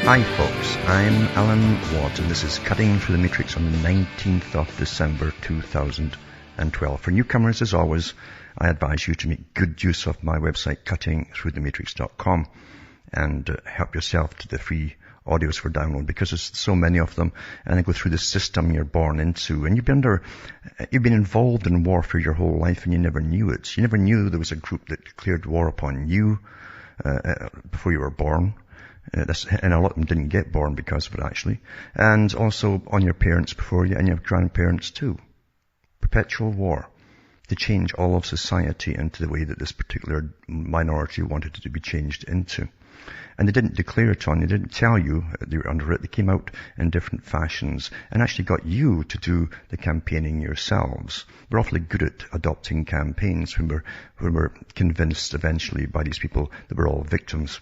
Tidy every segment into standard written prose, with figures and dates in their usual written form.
Hi folks, I'm Alan Watt and this is Cutting Through the Matrix on the 19th of December 2012. For newcomers, as always, I advise you to make good use of my website cuttingthroughthematrix.com and help yourself to the free audios for download, because there's so many of them and they go through the system you're born into, and you've been involved in warfare your whole life and you never knew it. You never knew there was a group that declared war upon you before you were born. And a lot of them didn't get born because of it, actually. And also on your parents before you and your grandparents too. Perpetual war to change all of society into the way that this particular minority wanted it to be changed into. And they didn't declare it on, they didn't tell you they were under it. They came out in different fashions and actually got you to do the campaigning yourselves. We're awfully good at adopting campaigns when we're convinced eventually by these people that we're all victims.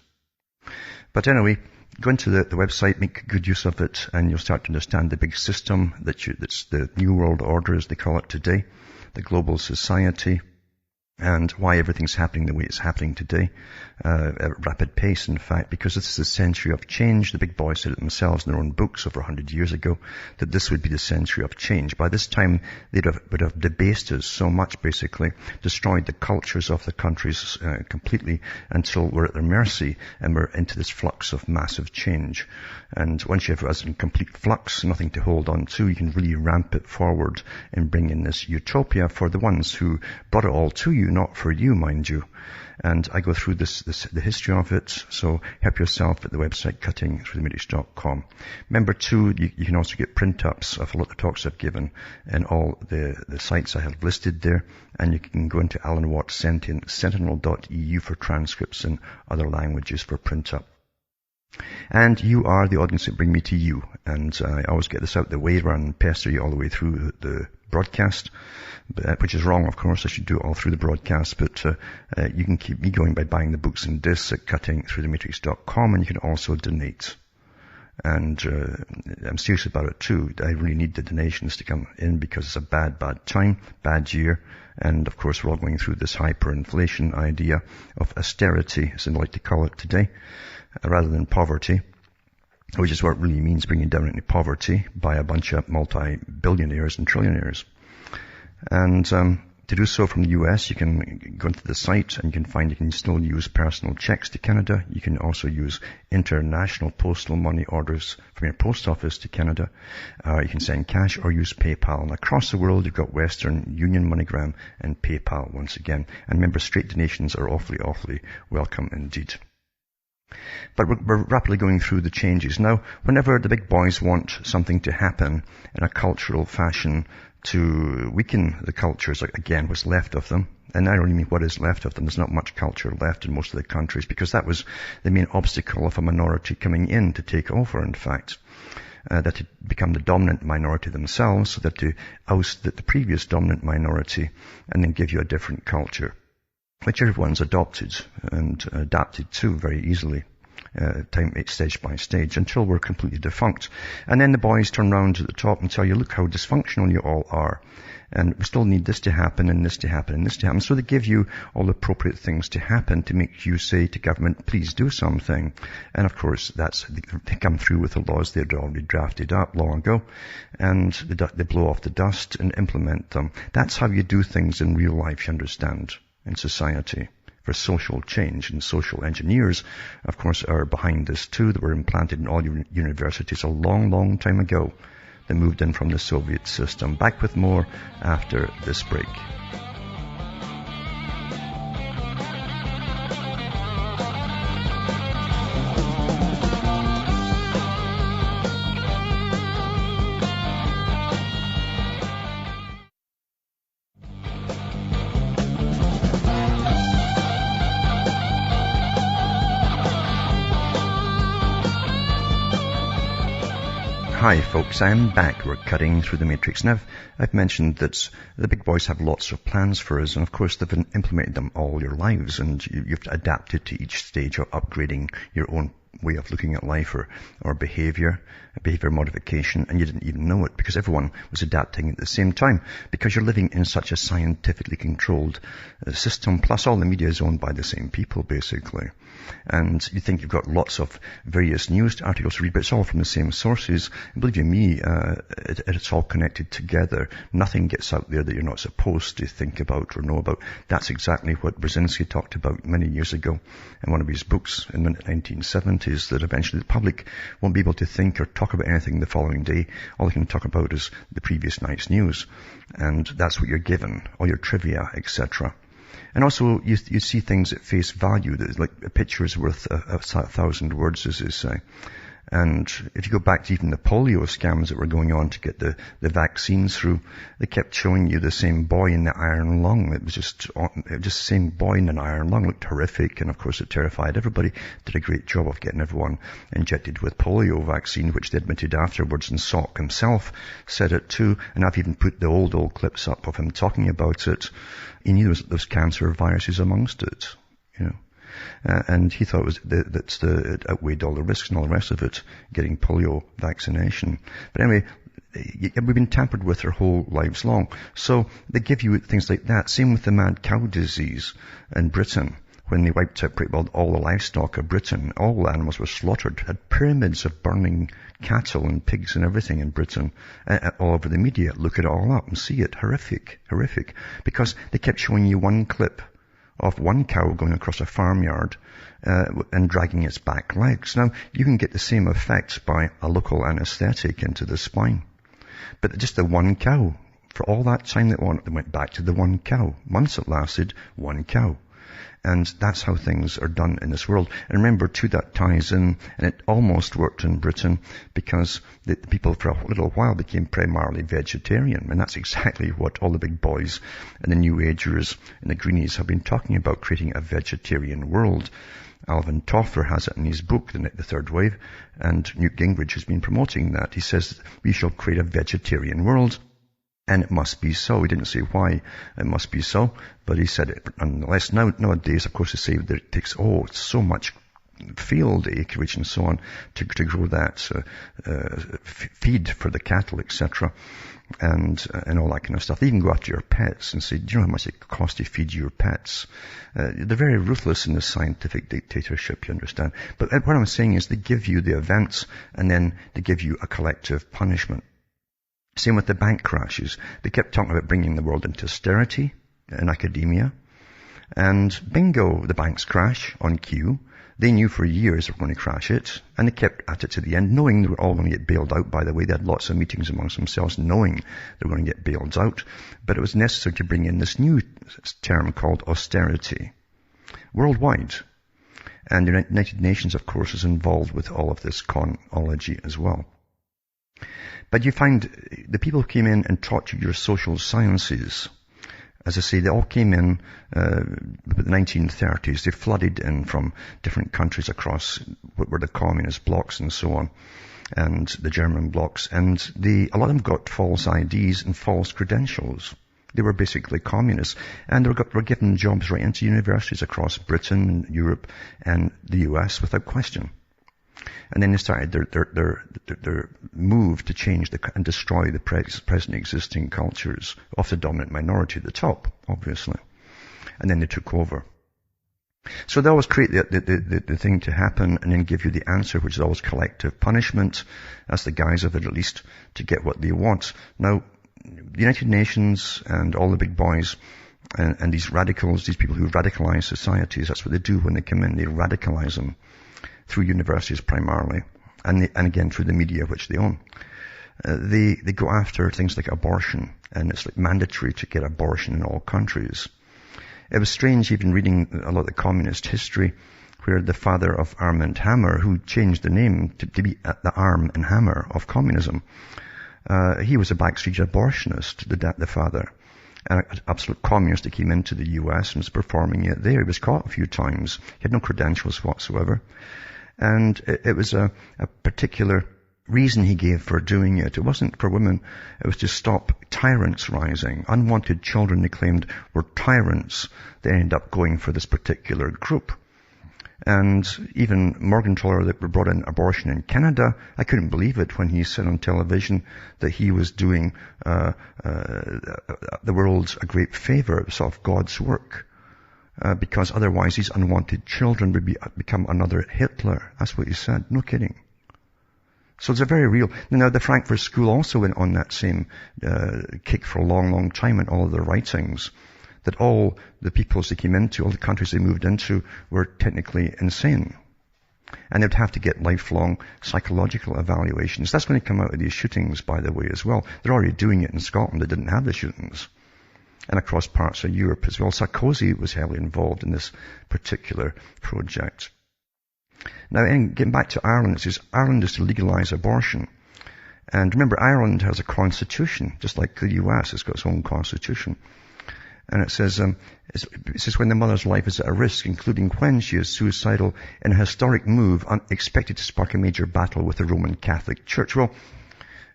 But anyway, go into the website, make good use of it, and you'll start to understand the big system that's the New World Order, as they call it today, the global society, and why everything's happening the way it's happening today, at a rapid pace, in fact, because this is the century of change. The big boys said it themselves in their own books over 100 years ago, that this would be the century of change. By this time, would have debased us so much, basically, destroyed the cultures of the countries completely, until we're at their mercy and we're into this flux of massive change. And once you have us in complete flux, nothing to hold on to, you can really ramp it forward and bring in this utopia for the ones who brought it all to you, not for you, mind you. And I go through the history of it, so help yourself at the website cuttingthroughthematrix.com. Remember too, you can also get print-ups of a lot of talks I've given and all the sites I have listed there, and you can go into Alan Watt Sentinel.eu for transcripts in other languages for print-up. And you are the audience that bring me to you, and I always get this out the way rather than pester you all the way through the broadcast, which is wrong, of course. I should do it all through the broadcast, but you can keep me going by buying the books and discs at cuttingthroughthematrix.com, and you can also donate. And I'm serious about it too. I really need the donations to come in, because it's a bad time, bad year, and of course we're all going through this hyperinflation idea of austerity, as they like to call it today, rather than poverty, which is what it really means, bringing down into poverty by a bunch of multi-billionaires and trillionaires. And to do so from the US, you can go into the site and you can still use personal checks to Canada. You can also use international postal money orders from your post office to Canada. You can send cash or use PayPal. And across the world, you've got Western Union, MoneyGram, and PayPal once again. And remember, straight donations are awfully welcome indeed. But we're rapidly going through the changes. Now, whenever the big boys want something to happen in a cultural fashion to weaken the cultures, again, what's left of them, and I don't even mean what is left of them, there's not much culture left in most of the countries, because that was the main obstacle of a minority coming in to take over, in fact. That to become the dominant minority themselves, so that to oust the previous dominant minority and then give you a different culture, which everyone's adopted and adapted to very easily, stage by stage, until we're completely defunct. And then the boys turn around at the top and tell you, look how dysfunctional you all are, and we still need this to happen, and this to happen, and this to happen. So they give you all the appropriate things to happen to make you say to government, please do something. And of course, they come through with the laws they'd already drafted up long ago, and they blow off the dust and implement them. That's how you do things in real life, you understand, in society, for social change. And social engineers, of course, are behind this too, that were implanted in all universities a long time ago. They moved in from the Soviet system. Back with more after this break. Hi folks, I'm back. We're cutting through the matrix. Now, I've mentioned that the big boys have lots of plans for us, and of course they've implemented them all your lives, and you've adapted to each stage of upgrading your own way of looking at life or behavior modification, and you didn't even know it because everyone was adapting at the same time, because you're living in such a scientifically controlled system, plus all the media is owned by the same people, basically. And you think you've got lots of various news articles to read, but it's all from the same sources. And believe you me, it's all connected together. Nothing gets out there that you're not supposed to think about or know about. That's exactly what Brzezinski talked about many years ago in one of his books in the 1970s, that eventually the public won't be able to think or talk about anything the following day. All they can talk about is the previous night's news. And that's what you're given, all your trivia, etc. And also, you see things at face value. That like a picture is worth a 1,000 words, as they say. And if you go back to even the polio scams that were going on to get the vaccines through, they kept showing you the same boy in the iron lung. It was just the same boy in an iron lung. It looked horrific, and of course it terrified everybody. Did a great job of getting everyone injected with polio vaccine, which they admitted afterwards, and Salk himself said it too. And I've even put the old clips up of him talking about it. He knew there was cancer viruses amongst it, you know. And he thought it outweighed all the risks and all the rest of it, getting polio vaccination. But anyway, we've been tampered with our whole lives long. So they give you things like that. Same with the mad cow disease in Britain. When they wiped out pretty well all the livestock of Britain, all the animals were slaughtered. Had pyramids of burning cattle and pigs and everything in Britain, all over the media. Look it all up and see it. Horrific. Because they kept showing you one clip of one cow going across a farmyard and dragging its back legs. Now, you can get the same effect by a local anesthetic into the spine. But just the one cow, for all that time they went back to the one cow. Months it lasted, one cow. And that's how things are done in this world. And remember, too, that ties in, and it almost worked in Britain, because the people for a little while became primarily vegetarian. And that's exactly what all the big boys and the New Agers and the Greenies have been talking about, creating a vegetarian world. Alvin Toffler has it in his book, The Third Wave, and Newt Gingrich has been promoting that. He says, we shall create a vegetarian world. And it must be so. He didn't say why it must be so, but he said it nonetheless. Nowadays, of course, they say that it takes, so much field acreage and so on to grow that feed for the cattle, etc., and all that kind of stuff. They even go after your pets and say, do you know how much it costs to feed your pets? They're very ruthless in this scientific dictatorship, you understand. But what I'm saying is they give you the events, and then they give you a collective punishment. Same with the bank crashes. They kept talking about bringing the world into austerity in academia. And bingo, the banks crash on cue. They knew for years they were going to crash it. And they kept at it to the end, knowing they were all going to get bailed out, by the way. They had lots of meetings amongst themselves, knowing they were going to get bailed out. But it was necessary to bring in this new term called austerity. Worldwide. And the United Nations, of course, is involved with all of this chronology as well. But you find the people who came in and taught you your social sciences, as I say, they all came in the 1930s. They flooded in from different countries across what were the communist blocs and so on, and the German blocs. And a lot of them got false IDs and false credentials. They were basically communists, and they were given jobs right into universities across Britain, Europe, and the US without question. And then they started their move to change and destroy the present existing cultures of the dominant minority at the top, obviously. And then they took over. So they always create the thing to happen and then give you the answer, which is always collective punishment, as the guise of it, at least, to get what they want. Now, the United Nations and all the big boys and these radicals, these people who radicalize societies, that's what they do when they come in. They radicalize them. Through universities primarily, and again through the media which they own. They go after things like abortion, and it's like mandatory to get abortion in all countries. It was strange even reading a lot of the communist history, where the father of Armand Hammer, who changed the name to be the Arm and Hammer of communism, he was a backstreet abortionist, the father. An absolute communist that came into the US and was performing it there. He was caught a few times. He had no credentials whatsoever. And it was a particular reason he gave for doing it. It wasn't for women. It was to stop tyrants rising. Unwanted children, they claimed, were tyrants. They ended up going for this particular group. And even Morgenthaler that brought in abortion in Canada, I couldn't believe it when he said on television that he was doing the world a great favor, sort of God's work, because otherwise these unwanted children would become another Hitler. That's what he said. No kidding. So it's a very real. Now the Frankfurt School also went on that same kick for a long, long time in all of their writings, that all the peoples they came into, all the countries they moved into, were technically insane. And they'd have to get lifelong psychological evaluations. That's when they come out of these shootings, by the way, as well. They're already doing it in Scotland. They didn't have the shootings. And across parts of Europe as well. Sarkozy was heavily involved in this particular project. Now, getting back to Ireland, it says Ireland is to legalise abortion. And remember, Ireland has a constitution, just like the US has got its own constitution. And it says when the mother's life is at a risk, including when she is suicidal, in a historic move expected to spark a major battle with the Roman Catholic Church. Well,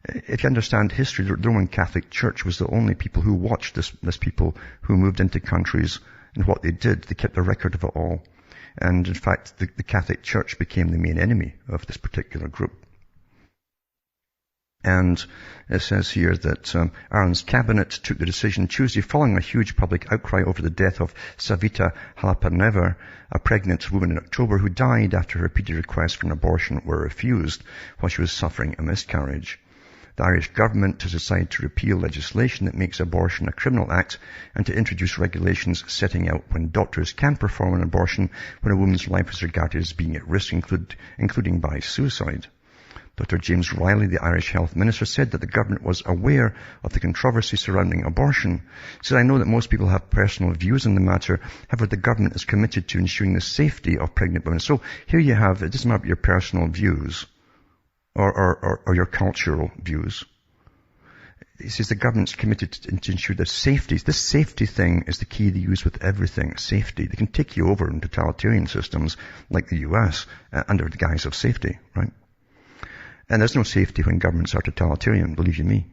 if you understand history, the Roman Catholic Church was the only people who watched this people who moved into countries and what they did. They kept a record of it all. And in fact, the Catholic Church became the main enemy of this particular group. And it says here that Ireland's cabinet took the decision Tuesday following a huge public outcry over the death of Savita Halapanever, a pregnant woman in October who died after her repeated requests for an abortion were refused while she was suffering a miscarriage. The Irish government has decided to repeal legislation that makes abortion a criminal act and to introduce regulations setting out when doctors can perform an abortion when a woman's life is regarded as being at risk, including by suicide. Dr. James Riley, the Irish Health Minister, said that the government was aware of the controversy surrounding abortion. He said, I know that most people have personal views on the matter. However, the government is committed to ensuring the safety of pregnant women. So here you have, it doesn't matter your personal views or your cultural views. He says the government's committed to ensure the safety. This safety thing is the key they use with everything. Safety. They can take you over in totalitarian systems like the US under the guise of safety, right? And there's no safety when governments are totalitarian, believe you me.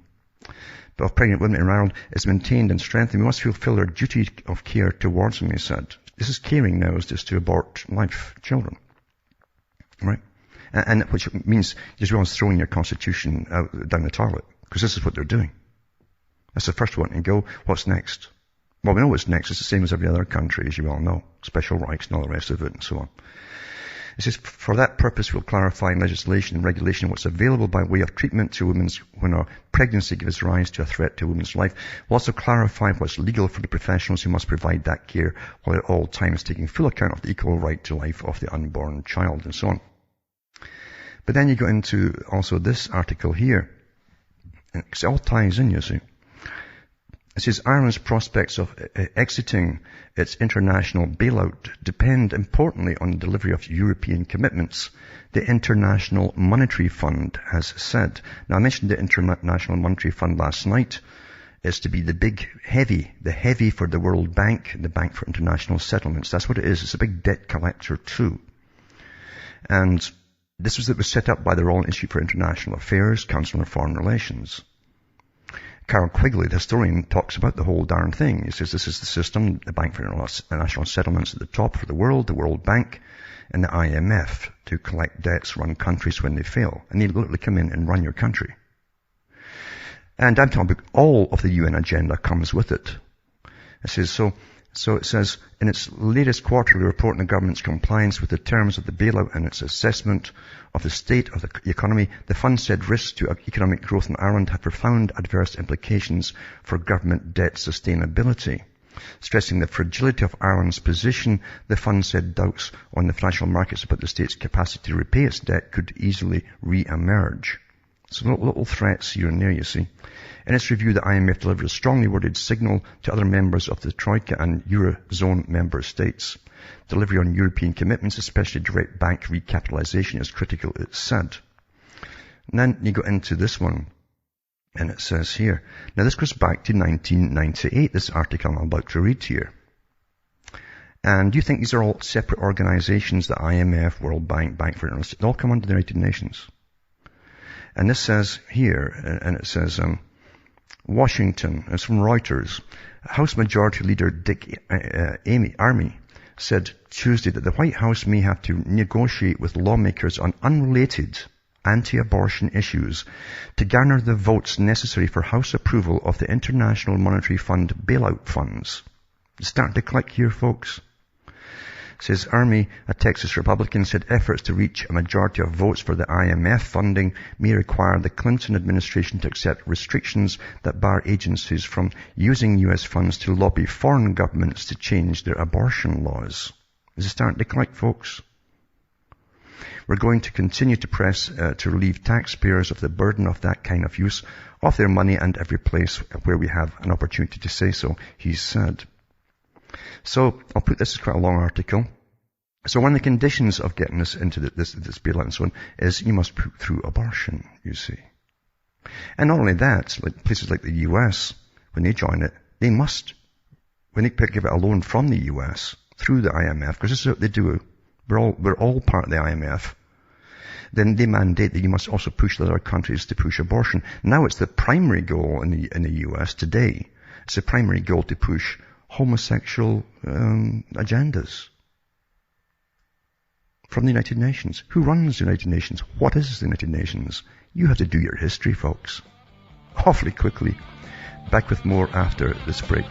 But of pregnant women in Ireland is maintained and strengthened. We must fulfill our duty of care towards them, he said. This is caring now, is just to abort life children. Right? And which means as well as throwing your constitution out down the toilet. Because this is what they're doing. That's the first one. And go, what's next? Well, we know what's next. It's the same as every other country, as you all know. Special rights and all the rest of it and so on. It says, for that purpose, we'll clarify in legislation and regulation what's available by way of treatment to women when a pregnancy gives rise to a threat to a woman's life. We'll also clarify what's legal for the professionals who must provide that care while at all times taking full account of the equal right to life of the unborn child and so on. But then you go into also this article here. It all ties in, you see. It says Ireland's prospects of exiting its international bailout depend importantly on the delivery of European commitments, the International Monetary Fund has said. Now, I mentioned the International Monetary Fund last night. It's to be the big heavy, the heavy for the World Bank, the Bank for International Settlements. That's what it is. It's a big debt collector too. And this was set up by the Royal Institute for International Affairs, Council on Foreign Relations. Carol Quigley, the historian, talks about the whole darn thing. He says this is the system, the Bank for International Settlements at the top for the World Bank, and the IMF to collect debts, run countries when they fail. And they literally come in and run your country. And I'm talking about all of the UN agenda comes with it. It says, so it says, in its latest quarterly report on the government's compliance with the terms of the bailout and its assessment of the state of the economy, the fund said risks to economic growth in Ireland have profound adverse implications for government debt sustainability. Stressing the fragility of Ireland's position, the fund said doubts on the financial markets about the state's capacity to repay its debt could easily re-emerge. So little threats here and there, you see. In its review, the IMF delivered a strongly worded signal to other members of the Troika and Eurozone member states. Delivery on European commitments, especially direct bank recapitalization, is critical, it said. And then you go into this one, and it says here, now this goes back to 1998, this article I'm about to read here. And do you think these are all separate organizations, the IMF, World Bank, Bank for International, they all come under the United Nations? And this says here, and it says, Washington, it's from Reuters, House Majority Leader Dick Armey said Tuesday that the White House may have to negotiate with lawmakers on unrelated anti-abortion issues to garner the votes necessary for House approval of the International Monetary Fund bailout funds. It's starting to click here, folks. Says Army, a Texas Republican, said efforts to reach a majority of votes for the IMF funding may require the Clinton administration to accept restrictions that bar agencies from using U.S. funds to lobby foreign governments to change their abortion laws. Is it starting to click, folks? We're going to continue to press to relieve taxpayers of the burden of that kind of use of their money and every place where we have an opportunity to say so, he said. So, this is quite a long article. So one of the conditions of getting us into this bailout and so on is you must put through abortion, you see. And not only that, like places like the US, when they join it, they must, when they give it a loan from the US through the IMF, because this is what they do, we're all part of the IMF, then they mandate that you must also push the other countries to push abortion. Now it's the primary goal in the US today. It's the primary goal to push homosexual agendas from the United Nations. Who runs the United Nations? What is the United Nations? You have to do your history, folks. Awfully quickly. Back with more after this break.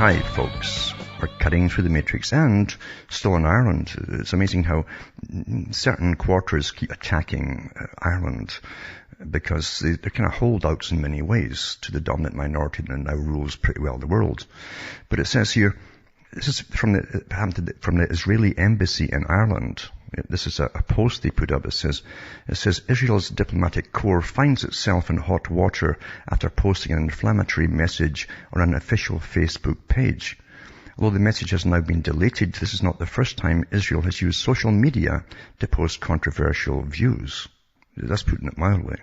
Hi, folks. We're cutting through the matrix and still in Ireland. It's amazing how certain quarters keep attacking Ireland because they're kind of holdouts in many ways to the dominant minority that now rules pretty well the world. But it says here, this is from the Israeli embassy in Ireland. This is a post they put up. It says Israel's diplomatic corps finds itself in hot water after posting an inflammatory message on an official Facebook page. Although the message has now been deleted, this is not the first time Israel has used social media to post controversial views. That's putting it mildly.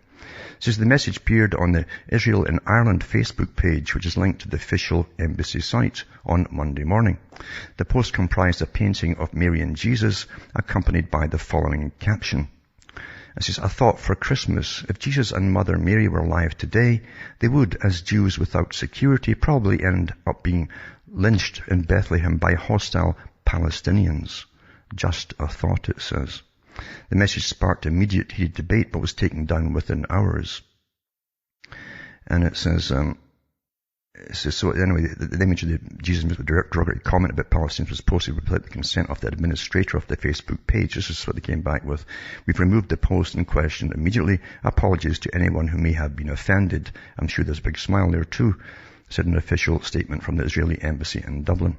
It says the message appeared on the Israel in Ireland Facebook page, which is linked to the official embassy site, on Monday morning. The post comprised a painting of Mary and Jesus, accompanied by the following caption. It says, a thought for Christmas. If Jesus and Mother Mary were alive today, they would, as Jews without security, probably end up being lynched in Bethlehem by hostile Palestinians. Just a thought, it says. The message sparked immediate heated debate, but was taken down within hours. And it says, so anyway, the image of the Jesus with derogatory comment about Palestinians was posted without the consent of the administrator of the Facebook page. This is what they came back with. We've removed the post in question immediately. Apologies to anyone who may have been offended. I'm sure there's a big smile there too, said an official statement from the Israeli embassy in Dublin.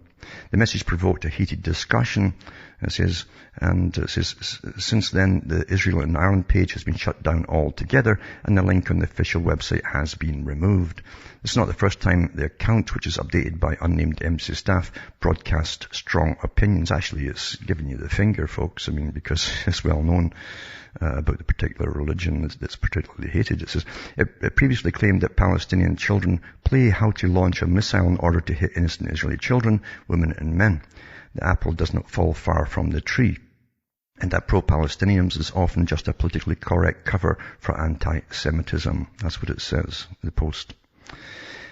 The message provoked a heated discussion. It says, since then, the Israel and Ireland page has been shut down altogether, and the link on the official website has been removed. It's not the first time the account, which is updated by unnamed embassy staff, broadcast strong opinions. Actually, it's giving you the finger, folks. I mean, because it's well known about the particular religion that's particularly hated. It says, it previously claimed that Palestinian children play how to launch a missile in order to hit innocent Israeli children, women and men. The apple does not fall far from the tree. And that pro-Palestinians is often just a politically correct cover for anti-Semitism. That's what it says, the post.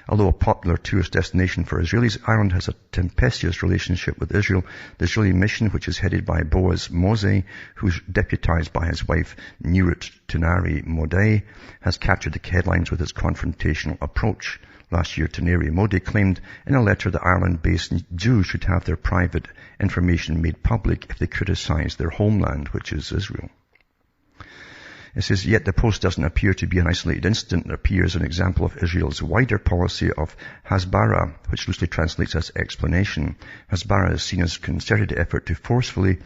Although a popular tourist destination for Israelis, Ireland has a tempestuous relationship with Israel. The Israeli mission, which is headed by Boaz Moshe, who's deputized by his wife Nurit Tanari Modeh, has captured the headlines with its confrontational approach. Last year, Tanari Modeh claimed in a letter that Ireland-based Jews should have their private information made public if they criticize their homeland, which is Israel. It says, yet the post doesn't appear to be an isolated incident. It appears an example of Israel's wider policy of Hasbara, which loosely translates as explanation. Hasbara is seen as a concerted effort to forcefully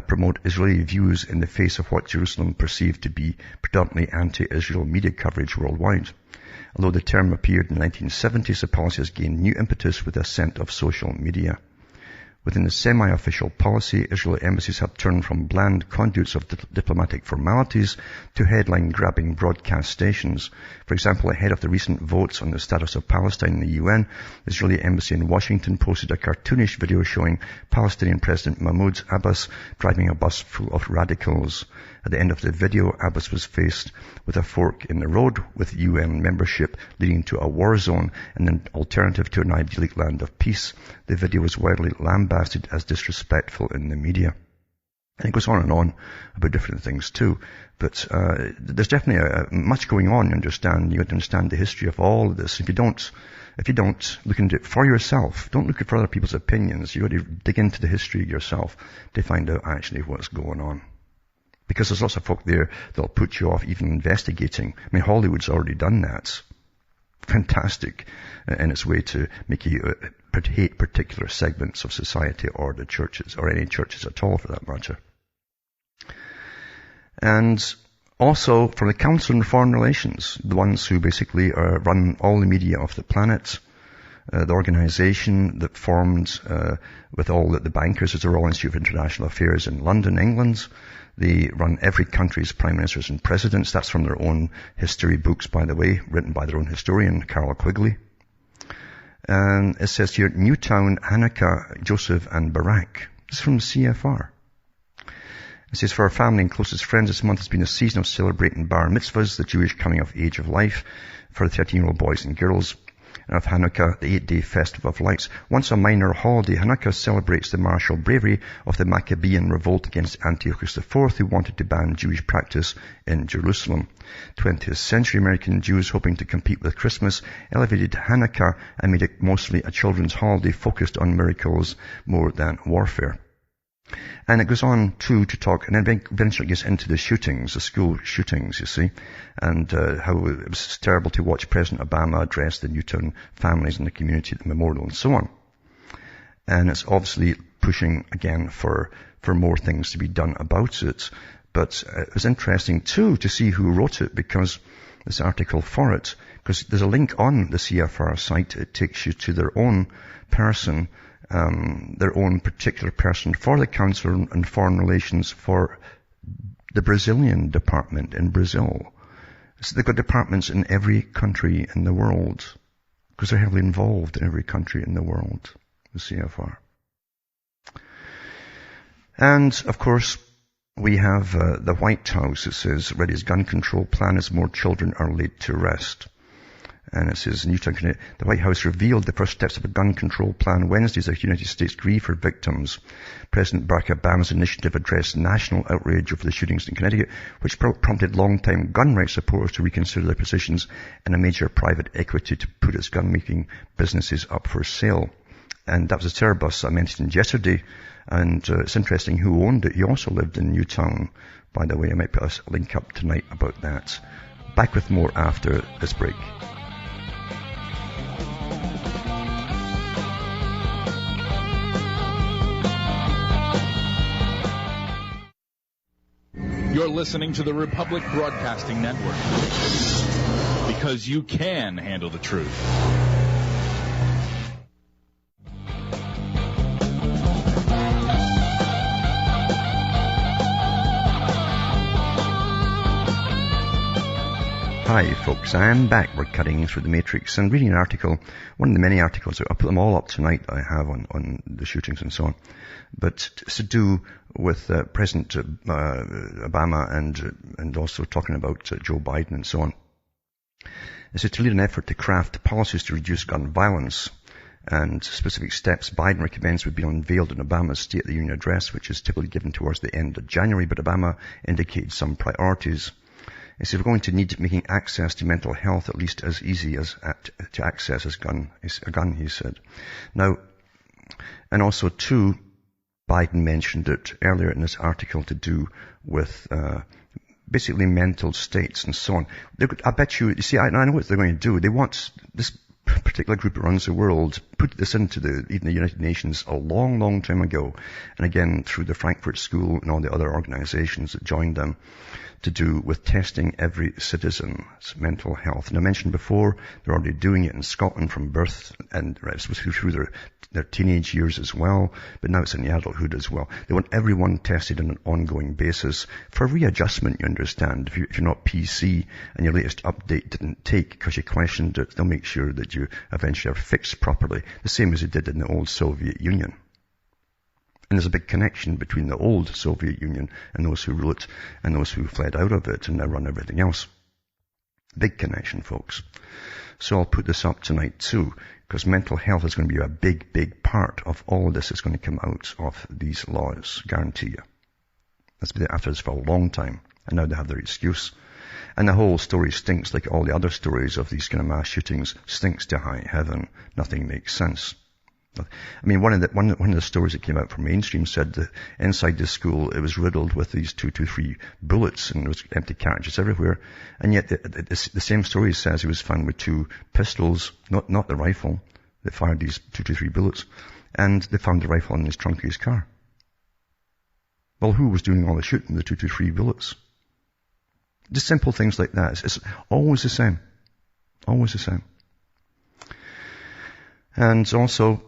promote Israeli views in the face of what Jerusalem perceived to be predominantly anti-Israel media coverage worldwide. Although the term appeared in the 1970s, the policy has gained new impetus with the ascent of social media. Within the semi-official policy, Israeli embassies have turned from bland conduits of diplomatic formalities to headline-grabbing broadcast stations. For example, ahead of the recent votes on the status of Palestine in the UN, the Israeli embassy in Washington posted a cartoonish video showing Palestinian President Mahmoud Abbas driving a bus full of radicals. At the end of the video, Abbas was faced with a fork in the road with UN membership leading to a war zone and an alternative to an idyllic land of peace. The video was widely lambasted as disrespectful in the media. And it goes on and on about different things too. But there's definitely much going on. You have to understand the history of all of this. If you don't look into it for yourself, don't look for other people's opinions. You've got to dig into the history yourself to find out actually what's going on. Because there's lots of folk there that'll put you off even investigating. I mean, Hollywood's already done that. Fantastic in its way to make you hate particular segments of society or the churches, or any churches at all for that matter. And also from the Council on Foreign Relations, the ones who basically run all the media of the planet, the organization that formed with all the bankers at the Royal Institute of International Affairs in London, England. They run every country's prime ministers and presidents. That's from their own history books, by the way, written by their own historian, Carol Quigley. And it says here, Newtown, Hanukkah, Joseph and Barak. This is from CFR. It says, for our family and closest friends, this month has been a season of celebrating bar mitzvahs, the Jewish coming of age of life, for the 13-year-old boys and girls, and of Hanukkah, the 8-day festival of lights. Once a minor holiday, Hanukkah celebrates the martial bravery of the Maccabean revolt against Antiochus IV, who wanted to ban Jewish practice in Jerusalem. 20th century American Jews, hoping to compete with Christmas, elevated Hanukkah and made it mostly a children's holiday focused on miracles more than warfare. And it goes on to talk, and then eventually gets into the shootings, the school shootings, you see, and how it was terrible to watch President Obama address the Newtown families in the community at the memorial and so on. And it's obviously pushing again for more things to be done about it. But it was interesting too to see who wrote it, because this article for it, because there's a link on the CFR site. It takes you to their own person, their own particular person for the Council on Foreign Relations for the Brazilian department in Brazil. So they've got departments in every country in the world, because they're heavily involved in every country in the world, the CFR. And, of course, we have the White House. It says, ready as gun control plan as more children are laid to rest. And it says, Newtown, the White House revealed the first steps of a gun control plan Wednesday as the United States grieve for victims. President Barack Obama's initiative addressed national outrage over the shootings in Connecticut, which prompted long-time gun rights supporters to reconsider their positions and a major private equity to put its gun-making businesses up for sale. And that was a terror bus I mentioned yesterday. And it's interesting who owned it. He also lived in Newtown. By the way, I might put a link up tonight about that. Back with more after this break. You're listening to the Republic Broadcasting Network, because you can handle the truth. Hi folks, I am back. We're cutting through the matrix and reading an article, one of the many articles. I'll put them all up tonight that I have on the shootings and so on. But it's to do with President Obama and also talking about Joe Biden and so on. It's to lead an effort to craft policies to reduce gun violence, and specific steps Biden recommends would be unveiled in Obama's State of the Union address, which is typically given towards the end of January, but Obama indicated some priorities. He said, we're going to need making access to mental health at least as easy as to access a gun, he said. Now, and also too, Biden mentioned it earlier in this article to do with basically mental states and so on. I bet you see, I know what they're going to do. They want this particular group that runs the world put this into even the United Nations a long, long time ago, and again through the Frankfurt School and all the other organizations that joined them, to do with testing every citizen's mental health. And I mentioned before, they're already doing it in Scotland from birth and through their teenage years as well, but now it's in the adulthood as well. They want everyone tested on an ongoing basis for readjustment, you understand. If you're not PC and your latest update didn't take because you questioned it, they'll make sure that you eventually are fixed properly, the same as they did in the old Soviet Union. And there's a big connection between the old Soviet Union and those who rule it and those who fled out of it and now run everything else. Big connection, folks. So I'll put this up tonight too, because mental health is going to be a big, big part of all of this is going to come out of these laws, guarantee you. That's been after this for a long time, and now they have their excuse. And the whole story stinks like all the other stories of these kind of mass shootings, stinks to high heaven. Nothing makes sense. I mean, one of the stories that came out from mainstream said that inside the school it was riddled with these 223 bullets and there was empty cartridges everywhere. And yet the same story says he was found with 2 pistols, not the rifle that fired these 223 bullets, and they found the rifle in his trunk of his car. Well, who was doing all the shooting, the 223 bullets? Just simple things like that. It's always the same. Always the same. And also,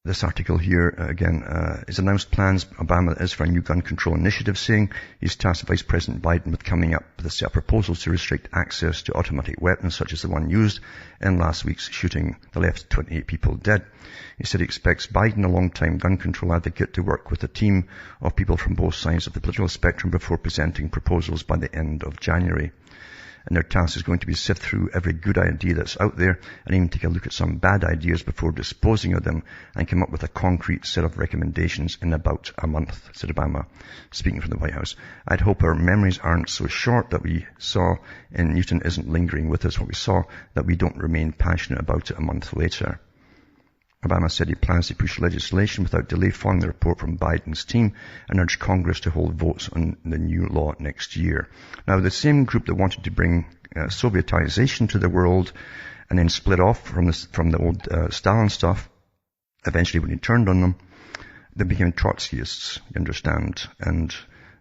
this article here, again, is announced plans Obama is for a new gun control initiative, saying he's tasked Vice President Biden with coming up with a set of proposals to restrict access to automatic weapons, such as the one used in last week's shooting that left 28 people dead. He said he expects Biden, a long-time gun control advocate, to work with a team of people from both sides of the political spectrum before presenting proposals by the end of January. And their task is going to be sift through every good idea that's out there and even take a look at some bad ideas before disposing of them and come up with a concrete set of recommendations in about a month, said Obama, speaking from the White House. I'd hope our memories aren't so short that we saw in Newton isn't lingering with us what we saw, that we don't remain passionate about it a month later. Obama said he plans to push legislation without delay following the report from Biden's team and urged Congress to hold votes on the new law next year. Now, the same group that wanted to bring Sovietization to the world and then split off from the old Stalin stuff, eventually when he turned on them, they became Trotskyists, you understand, and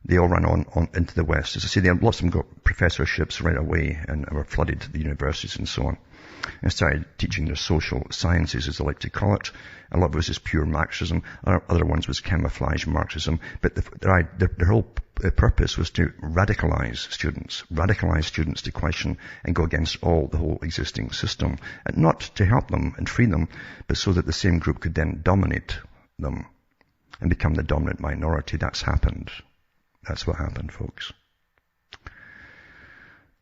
they all ran on into the West. As I say, lots of them got professorships right away and were flooded to the universities and so on, and started teaching their social sciences, as they like to call it. A lot of it was just pure Marxism. Other ones was camouflage Marxism. But their whole purpose was to radicalize students to question and go against the whole existing system. And not to help them and free them, but so that the same group could then dominate them and become the dominant minority. That's happened. That's what happened, folks.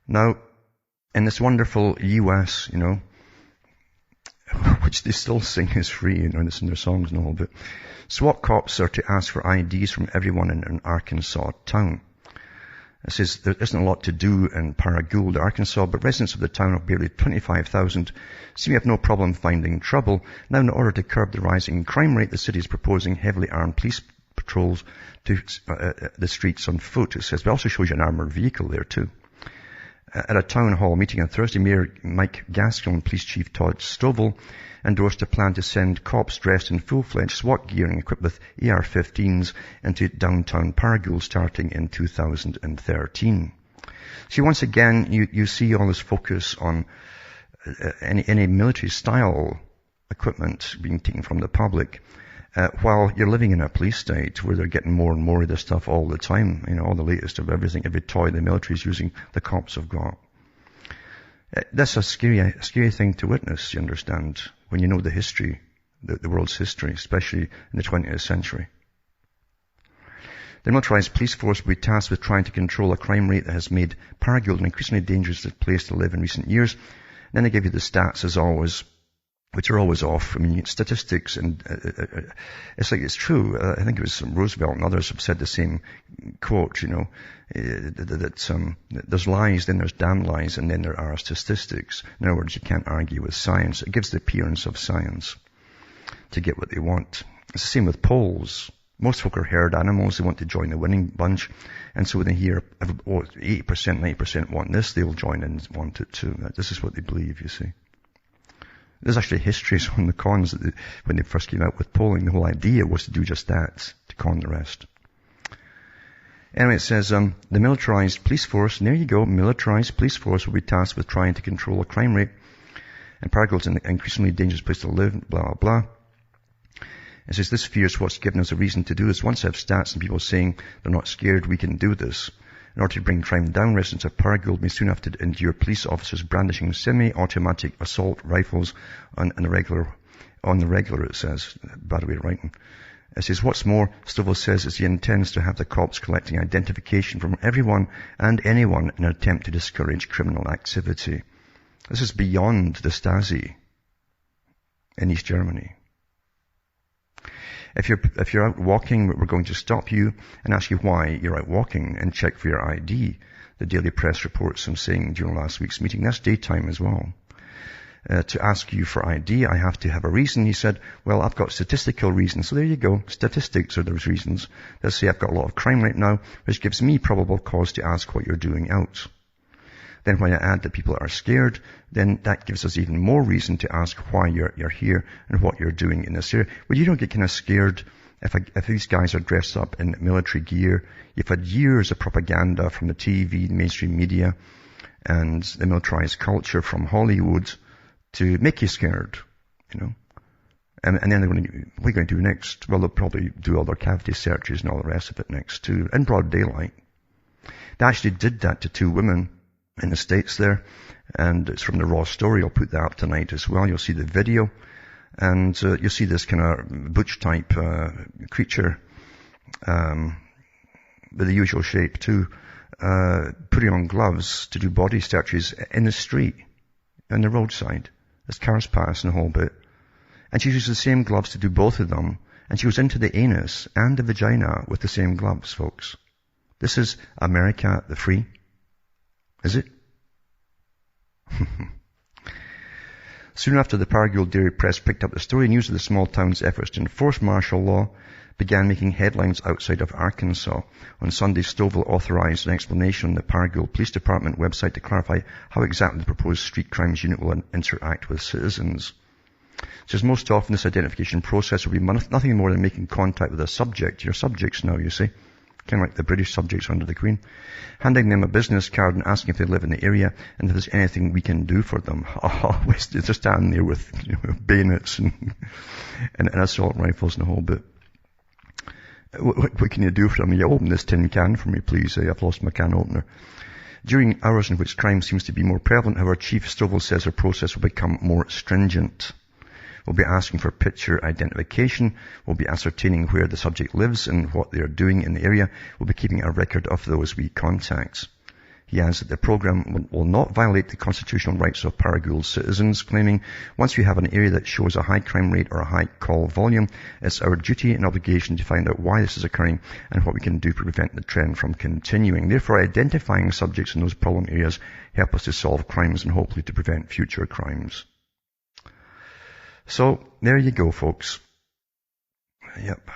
Now, in this wonderful US, which they still sing is free, it's in their songs and all, but SWAT cops are to ask for IDs from everyone in an Arkansas town. It says there isn't a lot to do in Paragould, Arkansas, but residents of the town of barely 25,000 seem to have no problem finding trouble. Now, in order to curb the rising crime rate, the city is proposing heavily armed police patrols to the streets on foot. It says, but also shows you an armored vehicle there too. At a town hall meeting on Thursday, Mayor Mike Gaskell and Police Chief Todd Stovall endorsed a plan to send cops dressed in full-fledged SWAT gear and equipped with AR-15s into downtown Paragould starting in 2013. See, once again, you see all this focus on any military-style equipment being taken from the public, while you're living in a police state where they're getting more and more of this stuff all the time. All the latest of everything, every toy the military is using, the cops have got. That's a scary thing to witness, you understand, when you know the history, the world's history, especially in the 20th century. The militarized police force will be tasked with trying to control a crime rate that has made Paragould an increasingly dangerous place to live in recent years. And then they give you the stats, as always, which are always off. I mean, statistics, and it's like it's true. I think it was Roosevelt and others have said the same quote, that there's lies, then there's damn lies, and then there are statistics. In other words, you can't argue with science. It gives the appearance of science to get what they want. It's the same with polls. Most folk are herd animals. They want to join the winning bunch. And so when they hear 80%, 90% want this, they'll join in and want it too. This is what they believe, you see. There's actually histories on the cons that when they first came out with polling. The whole idea was to do just that, to con the rest. Anyway, it says, the militarized police force, and there you go, militarized police force will be tasked with trying to control a crime rate. And Paragold's an increasingly dangerous place to live, blah, blah, blah. It says, this fear is what's given us a reason to do this. Once I have stats and people saying they're not scared, we can do this. In order to bring crime down, residents of Paragould may soon have to endure police officers brandishing semi-automatic assault rifles on the regular, it says. Bad way of writing. It says, what's more, Stovall says he intends to have the cops collecting identification from everyone and anyone in an attempt to discourage criminal activity. This is beyond the Stasi in East Germany. If you're out walking, we're going to stop you and ask you why you're out walking and check for your ID. The Daily Press reports him saying during last week's meeting. That's daytime as well. To ask you for ID, I have to have a reason. He said, well, I've got statistical reasons. So there you go. Statistics are those reasons. Let's say I've got a lot of crime right now, which gives me probable cause to ask what you're doing out. Then when I add that people are scared, then that gives us even more reason to ask why you're here and what you're doing in this area. Well, you don't get kind of scared if these guys are dressed up in military gear. You've had years of propaganda from the TV, mainstream media, and the militarized culture from Hollywood to make you scared, you know. And then what are you going to do next? Well, they'll probably do all their cavity searches and all the rest of it next too, in broad daylight. They actually did that to 2 women in the States there, and it's from the Raw Story. I'll put that up tonight as well. You'll see the video, and you'll see this kind of butch type creature with the usual shape too, putting on gloves to do body searches in the street, on the roadside, as cars pass and a whole bit. And she uses the same gloves to do both of them, and she goes into the anus and the vagina with the same gloves, folks. This is America the free. Is it? Soon after the Paragould Daily Press picked up the story, news of the small town's efforts to enforce martial law began making headlines outside of Arkansas. On Sunday, Stovall authorized an explanation on the Paragould Police Department website to clarify how exactly the proposed street crimes unit will interact with citizens. It says most often this identification process will be nothing more than making contact with a subject. You're subjects now, you see. Kind of like the British subjects under the Queen. Handing them a business card and asking if they live in the area and if there's anything we can do for them. Oh, they're standing there with, you know, bayonets and assault rifles and a whole bit. What can you do for them? You open this tin can for me, please. I've lost my can opener. During hours in which crime seems to be more prevalent, however, Chief Stovall says her process will become more stringent. We'll be asking for picture identification. We'll be ascertaining where the subject lives and what they are doing in the area. We'll be keeping a record of those we contact. He adds that the program will not violate the constitutional rights of Paragould citizens, claiming once we have an area that shows a high crime rate or a high call volume, it's our duty and obligation to find out why this is occurring and what we can do to prevent the trend from continuing. Therefore, identifying subjects in those problem areas help us to solve crimes and hopefully to prevent future crimes. So, there you go, folks. Yep.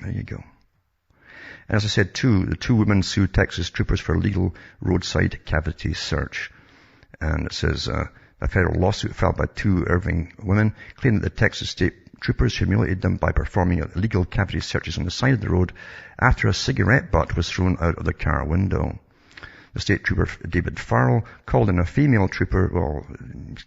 There you go. And as I said, the 2 women sued Texas troopers for illegal roadside cavity search. And it says, a federal lawsuit filed by 2 Irving women claimed that the Texas state troopers humiliated them by performing illegal cavity searches on the side of the road after a cigarette butt was thrown out of the car window. The state trooper, David Farrell, called in a female trooper,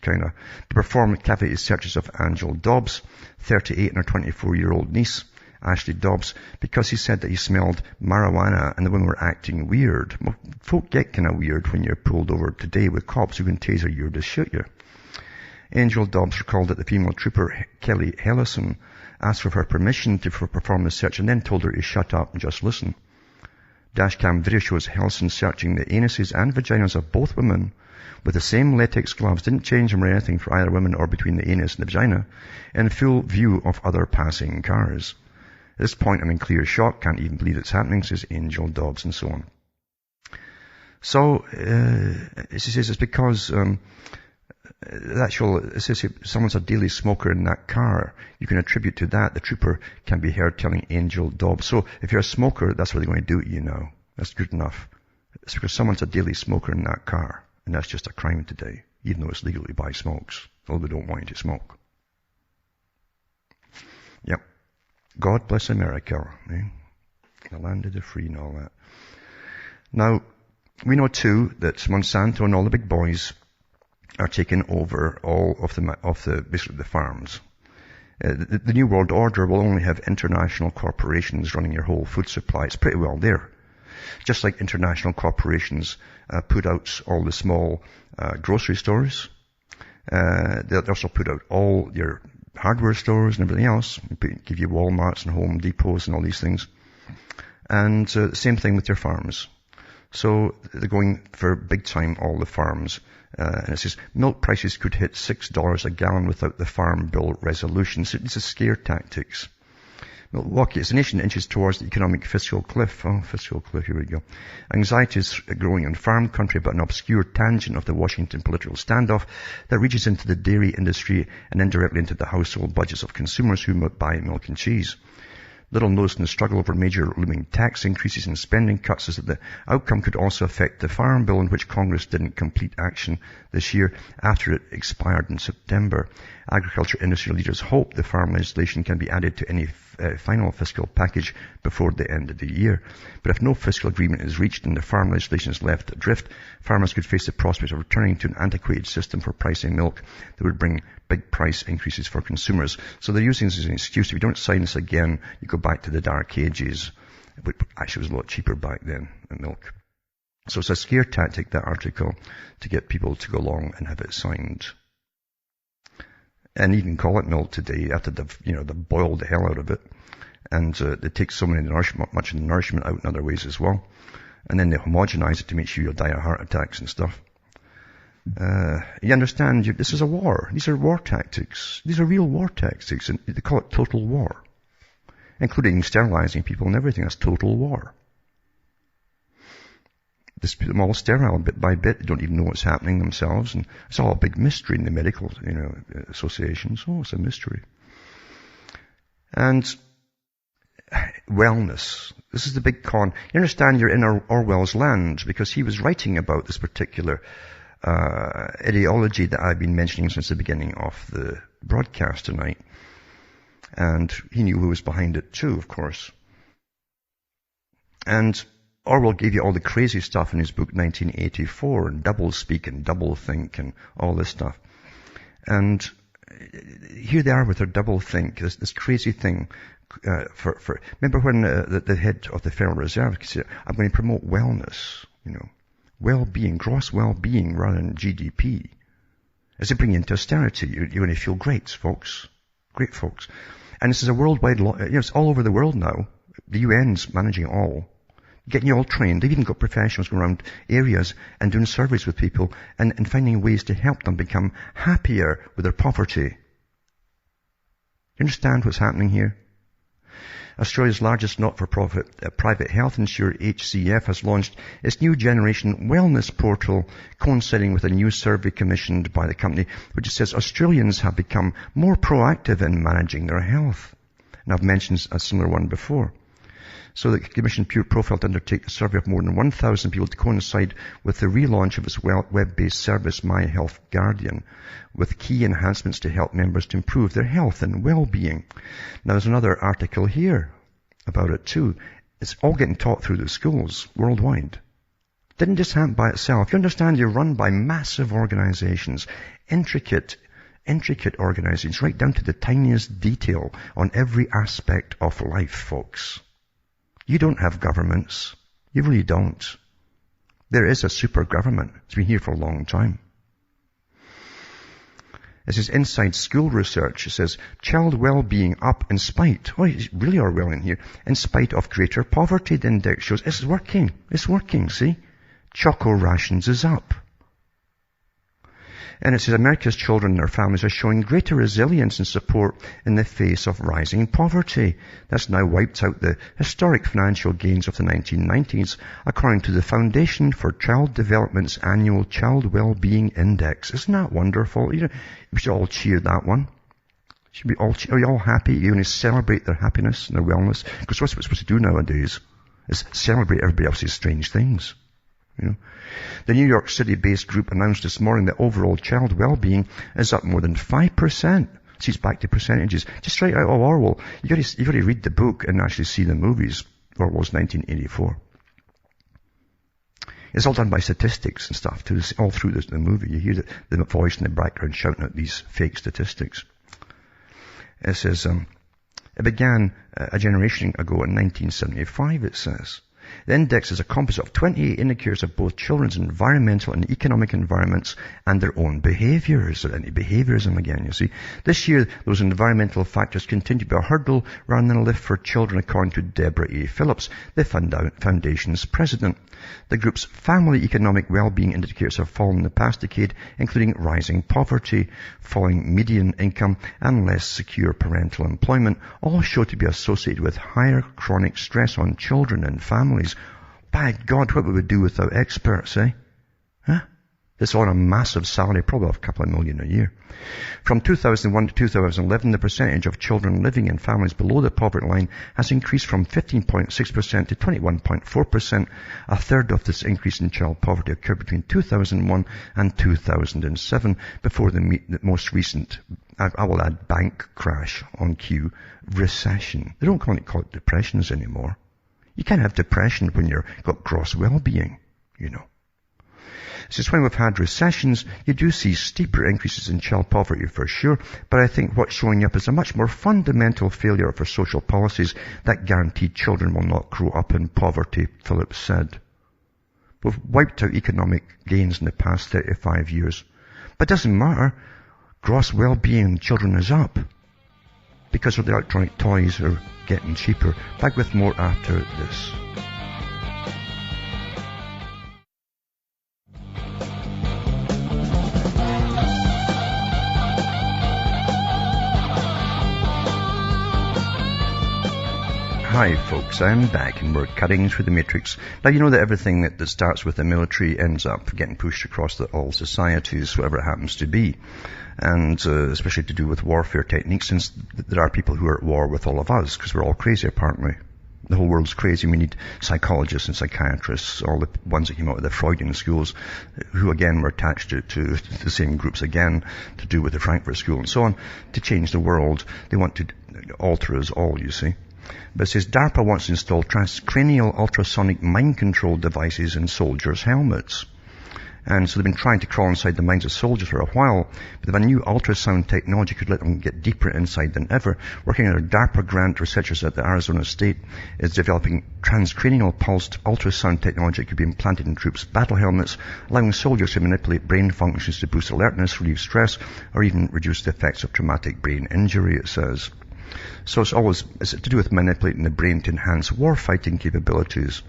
to perform cavity searches of Angel Dobbs, 38, and her 24-year-old niece, Ashley Dobbs, because he said that he smelled marijuana and the women were acting weird. Well, folk get kind of weird when you're pulled over today with cops who can taser you or just shoot you. Angel Dobbs recalled that the female trooper, Kelly Hellison, asked for her permission to perform the search and then told her to shut up and just listen. Dashcam video shows Hellison searching the anuses and vaginas of both women with the same latex gloves. Didn't change them or anything for either women or between the anus and the vagina, in full view of other passing cars. At this point, I'm in clear shock. Can't even believe it's happening, says Angel Dobbs, and so on. So, she says it's because someone's a daily smoker in that car. You can attribute to that. The trooper can be heard telling Angel Dobbs. So if you're a smoker, that's what they're going to do to you now. That's good enough. It's because someone's a daily smoker in that car. And that's just a crime today, even though it's legal to buy smokes. Although they don't want you to smoke. Yep. God bless America. Eh? the land of the free and all that. Now, we know too that Monsanto and all the big boys are taking over all of basically the farms. The New World Order will only have international corporations running your whole food supply. It's pretty well there. Just like international corporations put out all the small grocery stores. They also put out all your hardware stores and everything else. Give you Walmarts and Home Depots and all these things. And the same thing with your farms. So they're going for big time, all the farms. And it says milk prices could hit $6 a gallon without the Farm Bill resolution. So this is scare tactics. Milwaukee is a nation that inches towards the economic fiscal cliff. Oh, fiscal cliff, here we go. Anxiety is growing in farm country about an obscure tangent of the Washington political standoff that reaches into the dairy industry and indirectly into the household budgets of consumers who buy milk and cheese. Little noticed in the struggle over major looming tax increases and spending cuts is that the outcome could also affect the Farm Bill, in which Congress didn't complete action this year after it expired in September. Agriculture industry leaders hope the farm legislation can be added to any final fiscal package before the end of the year. But if no fiscal agreement is reached and the farm legislation is left adrift, farmers could face the prospect of returning to an antiquated system for pricing milk that would bring big price increases for consumers. So they're using this as an excuse. If you don't sign this again, you go back to the dark ages. But actually, it was a lot cheaper back then, the milk. So it's a scare tactic, that article, to get people to go along and have it signed. And even call it milk today after they've boiled the hell out of it. And they take so much of the nourishment out in other ways as well. And then they homogenize it to make sure you'll die of heart attacks and stuff. You understand, this is a war. These are war tactics. These are real war tactics. And they call it total war. Including sterilizing people and everything. That's total war. They put them all sterile bit by bit. They don't even know what's happening themselves. And it's all a big mystery in the medical, associations. Oh, it's a mystery. And wellness. This is the big con. You understand you're in Orwell's land because he was writing about this particular ideology that I've been mentioning since the beginning of the broadcast tonight. And he knew who was behind it too, of course. And Orwell gave you all the crazy stuff in his book 1984, and double speak and double think and all this stuff. And here they are with their double think, this crazy thing. Remember when the head of the Federal Reserve said, I'm going to promote wellness, well-being, gross well-being rather than GDP. As they bring you into austerity, you're going to feel great, folks. Great, folks. And this is a worldwide law. It's all over the world now. The UN's managing it all. Getting you all trained. They've even got professionals going around areas and doing surveys with people and finding ways to help them become happier with their poverty. You understand what's happening here? Australia's largest not-for-profit private health insurer, HCF, has launched its new generation wellness portal, coinciding with a new survey commissioned by the company, which says Australians have become more proactive in managing their health. And I've mentioned a similar one before. So the commission Pure Profile to undertake a survey of more than 1,000 people to coincide with the relaunch of its web-based service, My Health Guardian, with key enhancements to help members to improve their health and well-being. Now there's another article here about it too. It's all getting taught through the schools worldwide. Didn't just happen by itself. You understand, you're run by massive organizations, intricate organizations, right down to the tiniest detail on every aspect of life, folks. You don't have governments. You really don't. There is a super government. It's been here for a long time. This is inside school research. It says, child well-being up in spite. Oh, it's really Orwellian here. In spite of greater poverty, the index shows. It's working. It's working, see? Choco rations is up. And it says America's children and their families are showing greater resilience and support in the face of rising poverty. That's now wiped out the historic financial gains of the 1990s, according to the Foundation for Child Development's annual Child Wellbeing Index. Isn't that wonderful? We should all cheer that one. Are you all happy? You're going to celebrate their happiness and their wellness? Because what's we're supposed to do nowadays is celebrate everybody else's strange things. The New York City-based group announced this morning that overall child well-being is up more than 5%. See, it's back to percentages. Just straight out of Orwell. You got to read the book and actually see the movies. or was 1984. It's all done by statistics and stuff too. All through the movie, you hear the voice in the background shouting out these fake statistics. It says, it began a generation ago in 1975, it says. The index is a composite of 28 indicators of both children's environmental and economic environments and their own behaviors. Behaviorism again, you see. This year, those environmental factors continue to be a hurdle rather than a lift for children, according to Deborah A. Phillips, the Foundation's president. The group's family economic well-being indicators have fallen in the past decade, including rising poverty, falling median income, and less secure parental employment, all show to be associated with higher chronic stress on children and families. By God, what would we do without experts, eh? Huh? It's on a massive salary, probably a couple of million a year. From 2001 to 2011, the percentage of children living in families below the poverty line has increased from 15.6% to 21.4%. A third of this increase in child poverty occurred between 2001 and 2007, before the most recent, I will add, bank crash on cue, recession. They don't call it depressions anymore. You can't have depression when you've got gross well-being, you know. Since when we've had recessions, you do see steeper increases in child poverty for sure, but I think what's showing up is a much more fundamental failure of our social policies that guarantee children will not grow up in poverty, Phillips said. We've wiped out economic gains in the past 35 years. But it doesn't matter. Gross well-being in children is up, because of the electronic toys are getting cheaper. Back with more after this. Hi folks, I'm back and we're cutting through the matrix. Now you know that everything that starts with the military ends up getting pushed across all societies, whatever it happens to be. And especially to do with warfare techniques, since there are people who are at war with all of us, because we're all crazy apparently. The whole world's crazy. We need psychologists and psychiatrists, all the ones that came out of the Freudian schools, who again were attached to the same groups again, to do with the Frankfurt School and so on, to change the world. They want to alter us all, you see. But it says DARPA wants to install transcranial ultrasonic mind control devices in soldiers' helmets. And so they've been trying to crawl inside the minds of soldiers for a while, but if a new ultrasound technology could let them get deeper inside than ever. Working on a DARPA grant, researchers at the Arizona State is developing transcranial pulsed ultrasound technology that could be implanted in troops' battle helmets, allowing soldiers to manipulate brain functions to boost alertness, relieve stress, or even reduce the effects of traumatic brain injury, it says. So it's to do with manipulating the brain to enhance war-fighting capabilities.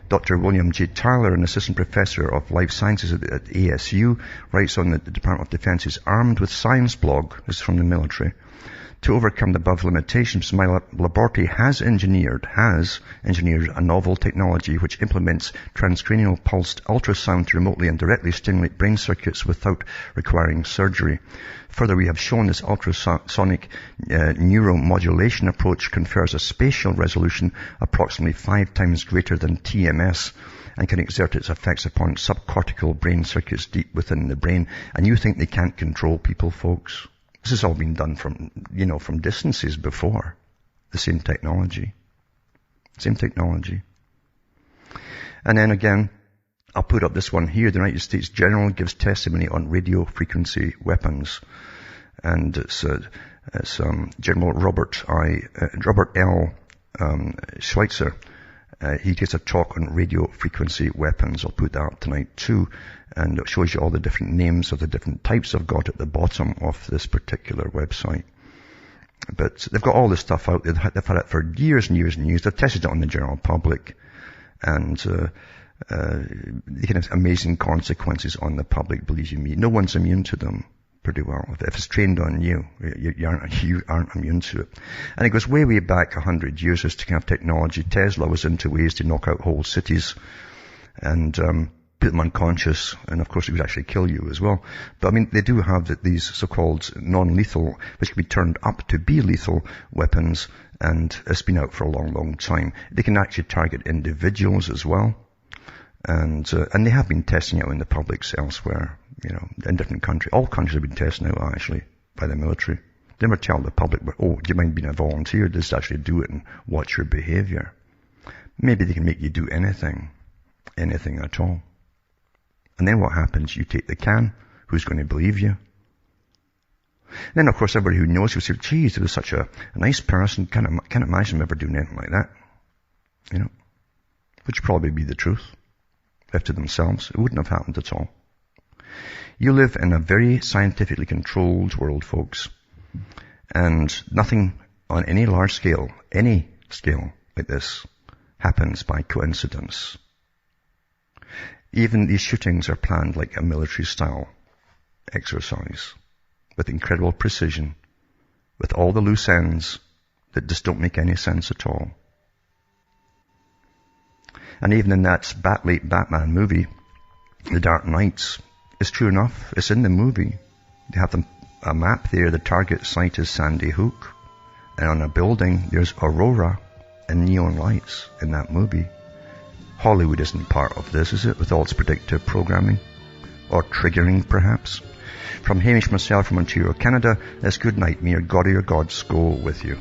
Dr. William J. Tyler, an assistant professor of life sciences at ASU, writes on the Department of Defense's Armed with Science blog, this is from the military. To overcome the above limitations, my laboratory has engineered a novel technology which implements transcranial pulsed ultrasound to remotely and directly stimulate brain circuits without requiring surgery. Further, we have shown this ultrasonic neuromodulation approach confers a spatial resolution approximately 5 times greater than TMS and can exert its effects upon subcortical brain circuits deep within the brain. And you think they can't control people, folks? This has all been done from distances before. The same technology. Same technology. And then again, I'll put up this one here. The United States General gives testimony on radio frequency weapons. And it's General Robert L. Schweitzer. He gives a talk on radio frequency weapons. I'll put that up tonight too. And it shows you all the different names of the different types I've got at the bottom of this particular website. But they've got all this stuff out. They've had it for years and years and years. They've tested it on the general public. And they can have amazing consequences on the public, believe you me. No one's immune to them pretty well. If it's trained on you, you aren't immune to it. And it goes way, way back 100 years, this kind of technology. Tesla was into ways to knock out whole cities and put them unconscious, and of course it would actually kill you as well. But I mean, they do have these so-called non-lethal, which can be turned up to be lethal weapons, and it's been out for a long, long time. They can actually target individuals as well. And they have been testing out in the publics elsewhere, in different countries. All countries have been testing out actually by the military. They never tell the public, do you mind being a volunteer? Just actually do it and watch your behavior. Maybe they can make you do anything at all. And then what happens? You take the can. Who's going to believe you? And then, of course, everybody who knows you will say, geez, he was such a nice person. Can't imagine him ever doing anything like that. You know, which would probably be the truth. Left to themselves, it wouldn't have happened at all. You live in a very scientifically controlled world, folks. And nothing on any large scale, any scale like this, happens by coincidence. Even these shootings are planned like a military-style exercise, with incredible precision, with all the loose ends that just don't make any sense at all. And even in that late Batman movie, The Dark Knights, it's true enough. It's in the movie. They have a map there. The target site is Sandy Hook. And on a building, there's Aurora and neon lights in that movie. Hollywood isn't part of this, is it? With all its predictive programming? Or triggering, perhaps? From Hamish myself from Ontario, Canada, it's good night. May your God or your gods go with you.